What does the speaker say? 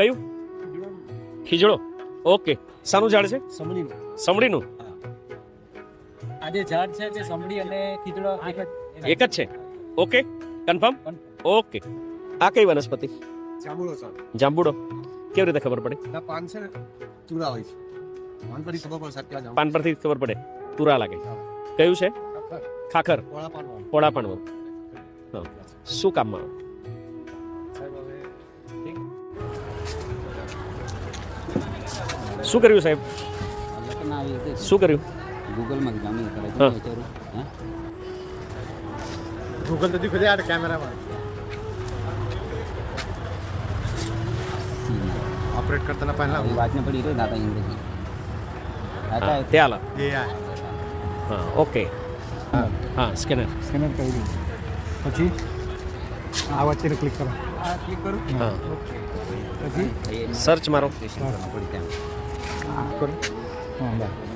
કયું? ખીજડો. ઓકે. શાનું ઝાડ છે? સમડીનું. સમડીનું. આ જે ઝાડ છે તે સમડી અને ખીજડો એક જ છે. Okay, confirm. ઓકે. આ કઈ વનસ્પતિ? જાંબુડો સર. જાંબુડો. કેવી રીતે ખબર પડે? ના પાન છે ને ચૂડા હોય છે. પાન પરથી ખબર પડે સર ક્યાં પાન પરથી ખબર પડે. તુરા લાગે. કયું છે? ખાખર. પોળા પાન વાળું. પોળા પાન વાળું. હા. શું કામમાં આવે? સાહેબ હવે શું કર્યું સાહેબ? લગ્ન આવી રીતે શું કર્યું? ગૂગલમાં જામી કરે હા. વિચારું હે ગૂગલ તો દીખો યાર કેમેરામાં ઓપરેટ કરતાના પહેલા મારી વાતને પડી રહ્યો દાદા અંગ્રેજી હા, ત્યાં લા. એ યાર હા, ઓકે. હા, સ્કેનર. સ્કેનર કરી દઉં પછી આ વચ્ચે ક્લિક કરો આ ક્લિક કરું હા. પછી સર્ચ મારો. પડી ત્યાં કરો હા બસ